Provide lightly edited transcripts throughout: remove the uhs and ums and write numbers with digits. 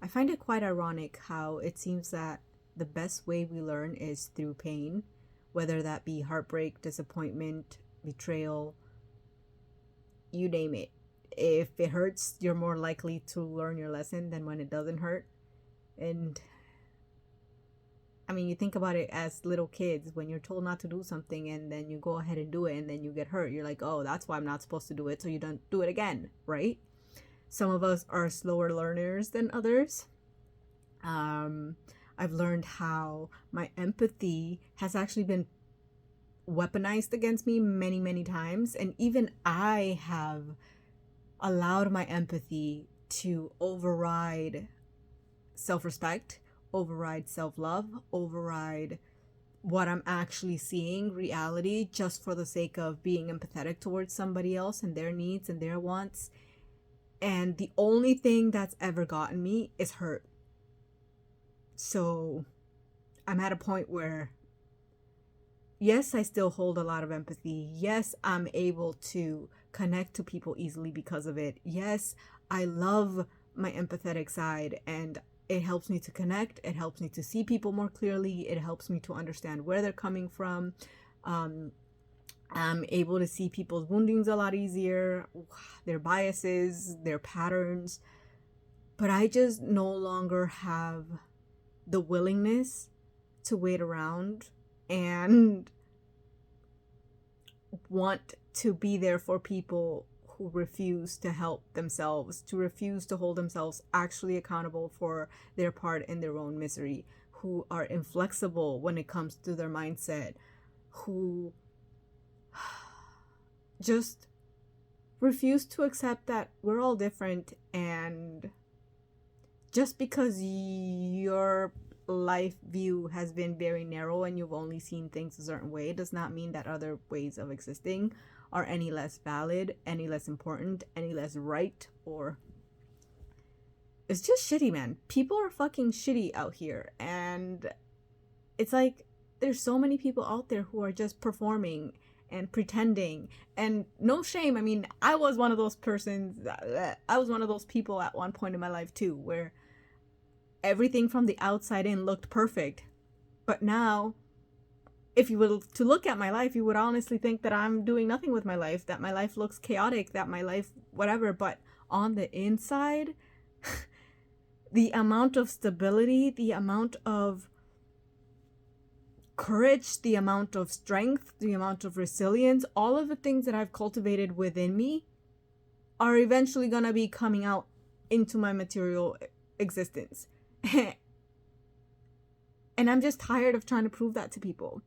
I find it quite ironic how it seems that the best way we learn is through pain, whether that be heartbreak, disappointment, betrayal, you name it. If it hurts, you're more likely to learn your lesson than when it doesn't hurt. And I mean, you think about it as little kids when you're told not to do something and then you go ahead and do it and then you get hurt. You're like, oh, that's why I'm not supposed to do it. So you don't do it again, right? Some of us are slower learners than others. Um, I've learned how my empathy has actually been weaponized against me many, many times. And even I have allowed my empathy to override self respect, override self love, override what I'm actually seeing, reality, just for the sake of being empathetic towards somebody else and their needs and their wants. And the only thing that's ever gotten me is hurt. So I'm at a point where, yes, I still hold a lot of empathy. Yes, I'm able to connect to people easily because of it. Yes, I love my empathetic side and it helps me to connect. It helps me to see people more clearly. It helps me to understand where they're coming from. I'm able to see people's woundings a lot easier, their biases, their patterns. But I just no longer have the willingness to wait around and want to be there for people who refuse to help themselves, to refuse to hold themselves actually accountable for their part in their own misery, who are inflexible when it comes to their mindset, who just refuse to accept that we're all different, and just because your life view has been very narrow and you've only seen things a certain way does not mean that other ways of existing are any less valid, any less important, any less right, or it's just shitty, man. People are fucking shitty out here, and it's like there's so many people out there who are just performing and pretending, and no shame. I mean, I was one of those persons, I was one of those people at one point in my life too, where everything from the outside in looked perfect. But now, if you were to look at my life, you would honestly think that I'm doing nothing with my life, that my life looks chaotic, that my life, whatever. But on the inside, the amount of stability, the amount of courage, the amount of strength, the amount of resilience, all of the things that I've cultivated within me are eventually going to be coming out into my material existence. And I'm just tired of trying to prove that to people.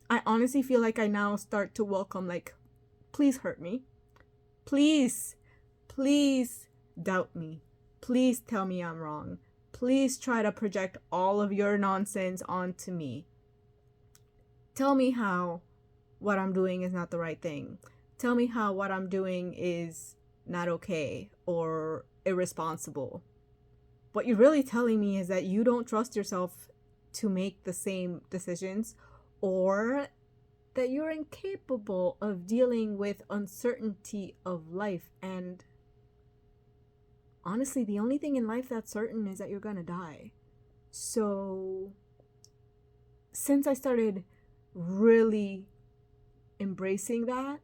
I honestly feel like I now start to welcome, like, please hurt me. Please, please doubt me. Please tell me I'm wrong. Please try to project all of your nonsense onto me. Tell me how what I'm doing is not the right thing. Tell me how what I'm doing is not okay or irresponsible. What you're really telling me is that you don't trust yourself to make the same decisions, or that you're incapable of dealing with uncertainty of life. And honestly, the only thing in life that's certain is that you're gonna die. So since I started really embracing that,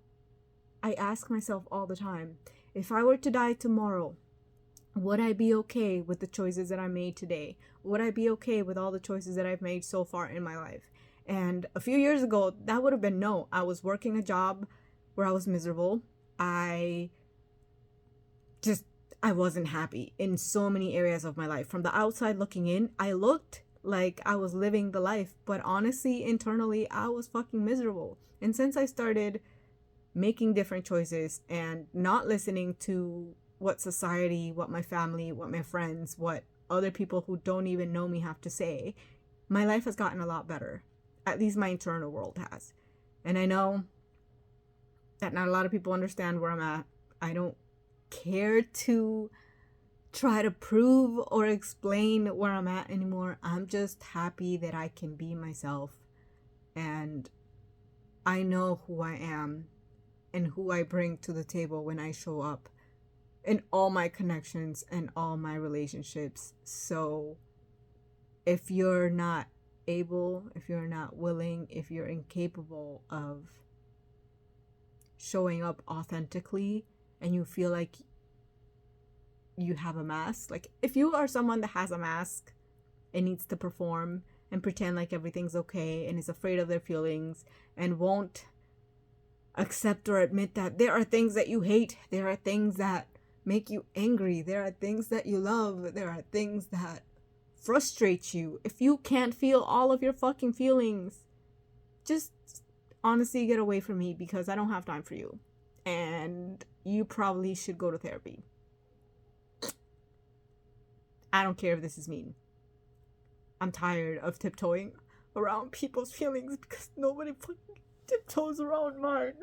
I ask myself all the time, if I were to die tomorrow, would I be okay with the choices that I made today? Would I be okay with all the choices that I've made so far in my life? And a few years ago, that would have been no. I was working a job where I was miserable. I wasn't happy in so many areas of my life. From the outside looking in, I looked like I was living the life, but honestly, internally, I was fucking miserable. And since I started making different choices and not listening to what society, what my family, what my friends, what other people who don't even know me have to say, my life has gotten a lot better. At least my internal world has. And I know that not a lot of people understand where I'm at. I don't care to try to prove or explain where I'm at anymore. I'm just happy that I can be myself, and I know who I am and who I bring to the table when I show up. in all my connections and all my relationships. So if you're not able, if you're not willing, if you're incapable of showing up authentically and you feel like you have a mask, like if you are someone that has a mask and needs to perform and pretend like everything's okay and is afraid of their feelings and won't accept or admit that there are things that you hate, there are things that make you angry, there are things that you love, there are things that frustrate you. If you can't feel all of your fucking feelings, just honestly get away from me, because I don't have time for you. And you probably should go to therapy. I don't care if this is mean. I'm tired of tiptoeing around people's feelings because nobody fucking tiptoes around mine.